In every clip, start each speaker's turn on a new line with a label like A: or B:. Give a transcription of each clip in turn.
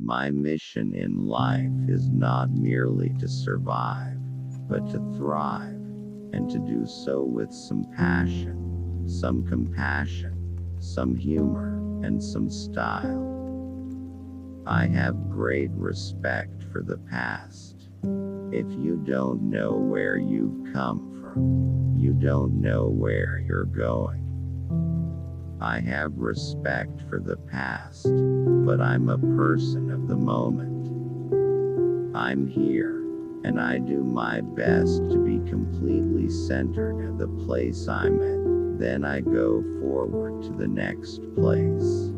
A: My mission in life is not merely to survive, but to thrive, and to do so with some passion, some compassion, some humor, and some style. I have great respect for the past. If you don't know where you've come from, you don't know where you're going. I have respect for the past, but I'm a person of the moment. I'm here, and I do my best to be completely centered at the place I'm at. Then I go forward to the next place.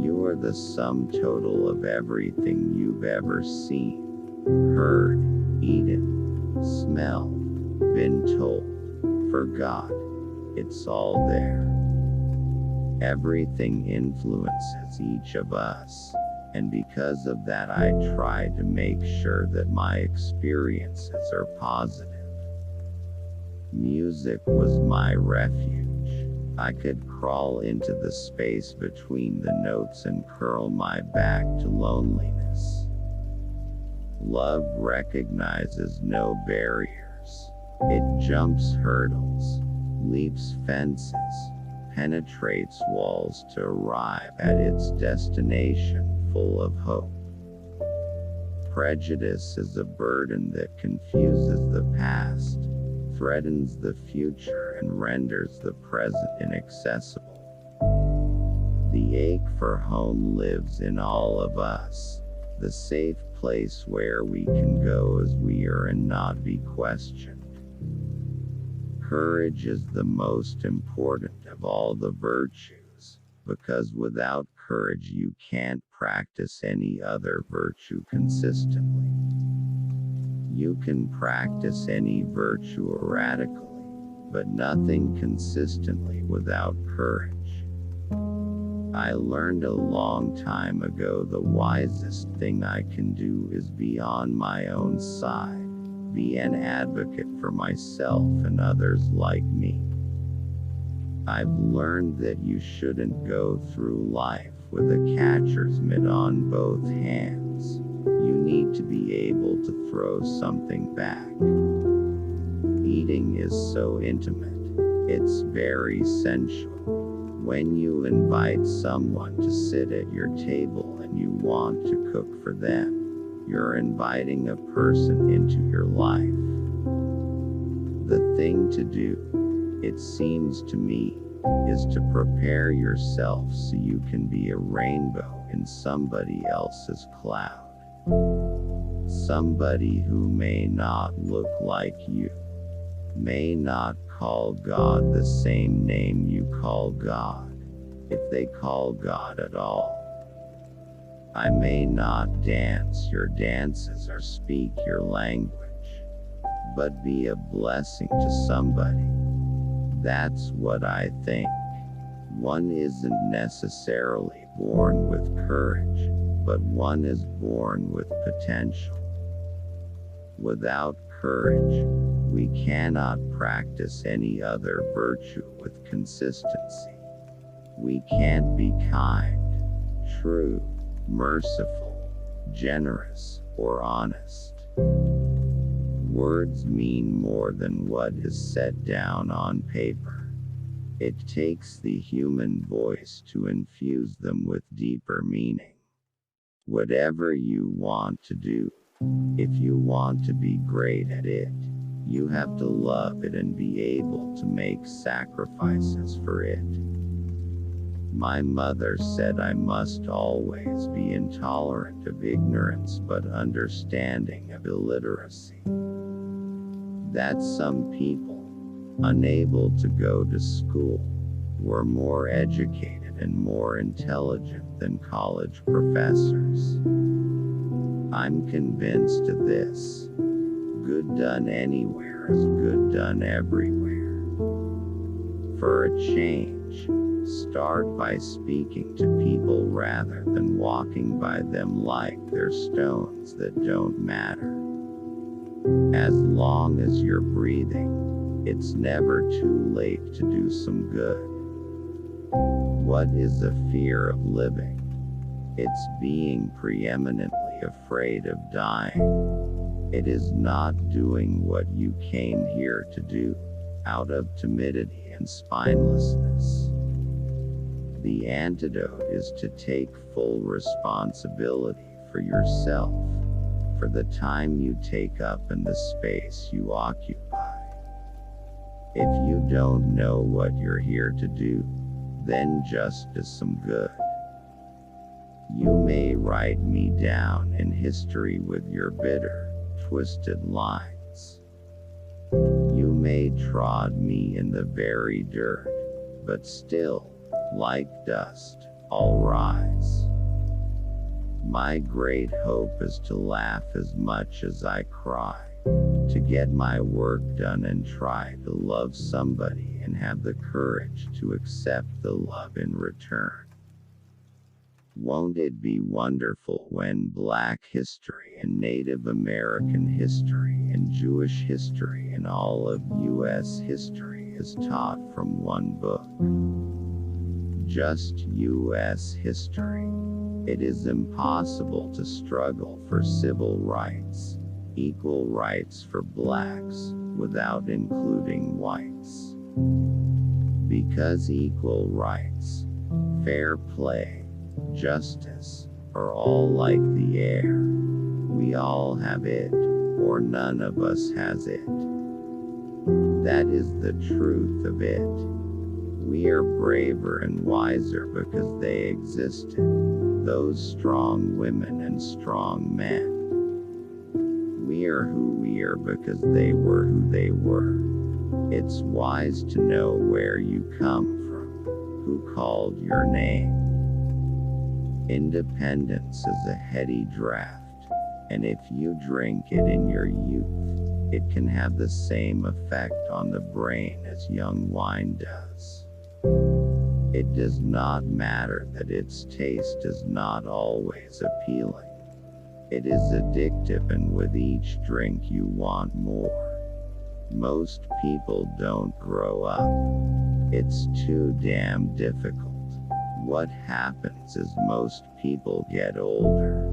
A: You are the sum total of everything you've ever seen, heard, eaten, smelled, been told, forgot. It's all there. Everything influences each of us, and because of that I try to make sure that my experiences are positive. Music was my refuge. I could crawl into the space between the notes and curl my back to loneliness. Love recognizes no barriers. It jumps hurdles, leaps fences, penetrates walls to arrive at its destination full of hope. Prejudice is a burden that confuses the past, threatens the future, and renders the present inaccessible. The ache for home lives in all of us, the safe place where we can go as we are and not be questioned. Courage is the most important of all the virtues, because without courage you can't practice any other virtue consistently. You can practice any virtue erratically, but nothing consistently without courage. I learned a long time ago the wisest thing I can do is be on my own side. Be an advocate for myself and others like me. I've learned that you shouldn't go through life with a catcher's mitt on both hands. You need to be able to throw something back. Eating is so intimate. It's very sensual. When you invite someone to sit at your table and you want to cook for them, you're inviting a person into your life. The thing to do, it seems to me, is to prepare yourself so you can be a rainbow in somebody else's cloud. Somebody who may not look like you, may not call God the same name you call God, if they call God at all. I may not dance your dances or speak your language, but be a blessing to somebody. That's what I think. One isn't necessarily born with courage, but one is born with potential. Without courage, we cannot practice any other virtue with consistency. We can't be kind, true, merciful, generous, or honest. Words mean more than what is set down on paper. It takes the human voice to infuse them with deeper meaning. Whatever you want to do, if you want to be great at it, you have to love it and be able to make sacrifices for it. My mother said I must always be intolerant of ignorance but understanding of illiteracy. That some people, unable to go to school, were more educated and more intelligent than college professors. I'm convinced of this. Good done anywhere is good done everywhere. For a change, start by speaking to people rather than walking by them like they're stones that don't matter. As long as you're breathing, it's never too late to do some good. What is a fear of living? It's being preeminently afraid of dying. It is not doing what you came here to do, out of timidity and spinelessness. The antidote is to take full responsibility for yourself, for the time you take up and the space you occupy. If you don't know what you're here to do, then just do some good. You may write me down in history with your bitter, twisted lines. You may trod me in the very dirt, but still, like dust, I'll rise. My great hope is to laugh as much as I cry, to get my work done and try to love somebody and have the courage to accept the love in return. Won't it be wonderful when Black history and Native American history and Jewish history and all of U.S. history is taught from one book? Just U.S. history. It is impossible to struggle for civil rights, equal rights for blacks, without including whites. Because equal rights, fair play, justice, are all like the air. We all have it, or none of us has it. That is the truth of it. We are braver and wiser because they existed, those strong women and strong men. We are who we are because they were who they were. It's wise to know where you come from, who called your name. Independence is a heady draught, and if you drink it in your youth, it can have the same effect on the brain as young wine does. It does not matter that its taste is not always appealing. It is addictive, and with each drink you want more. Most people don't grow up. It's too damn difficult. What happens is most people get older.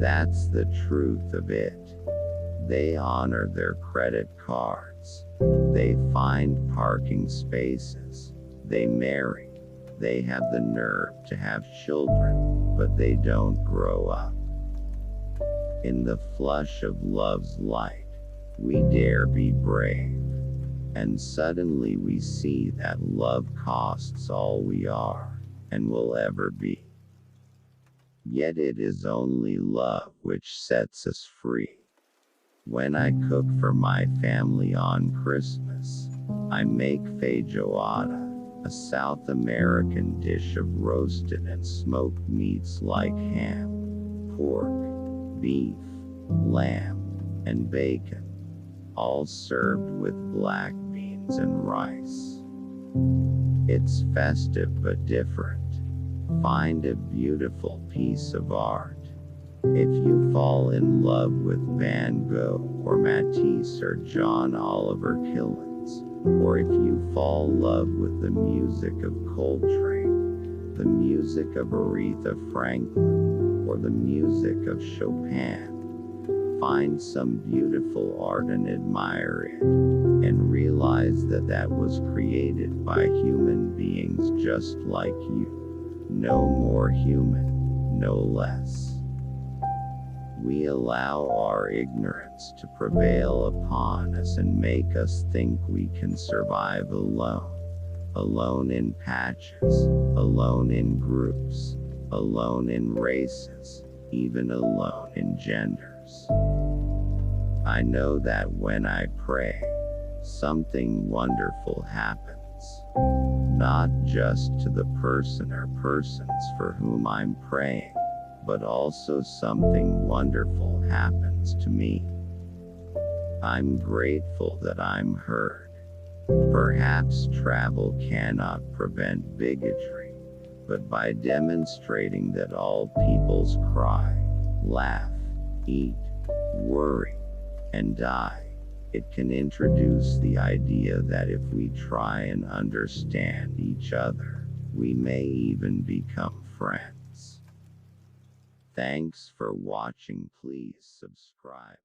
A: That's the truth of it. They honor their credit cards. They find parking spaces. They marry. They have the nerve to have children, but they don't grow up. In the flush of love's light, we dare be brave. And suddenly we see that love costs all we are, and will ever be. Yet it is only love which sets us free. When I cook for my family on Christmas, I make feijoada, a South American dish of roasted and smoked meats like ham, pork, beef, lamb, and bacon, all served with black beans and rice. It's festive but different. Find a beautiful piece of art. If you fall in love with Van Gogh or Matisse or John Oliver Killens, or if you fall in love with the music of Coltrane, the music of Aretha Franklin, or the music of Chopin, find some beautiful art and admire it, and realize that that was created by human beings just like you. No more human, no less. We allow our ignorance to prevail upon us and make us think we can survive alone. Alone in patches, alone in groups, alone in races, even alone in genders. I know that when I pray, something wonderful happens. Not just to the person or persons for whom I'm praying, but also something wonderful happens to me. I'm grateful that I'm heard. Perhaps travel cannot prevent bigotry, but by demonstrating that all peoples cry, laugh, eat, worry, and die, it can introduce the idea that if we try and understand each other, we may even become friends. Thanks for watching. Please subscribe.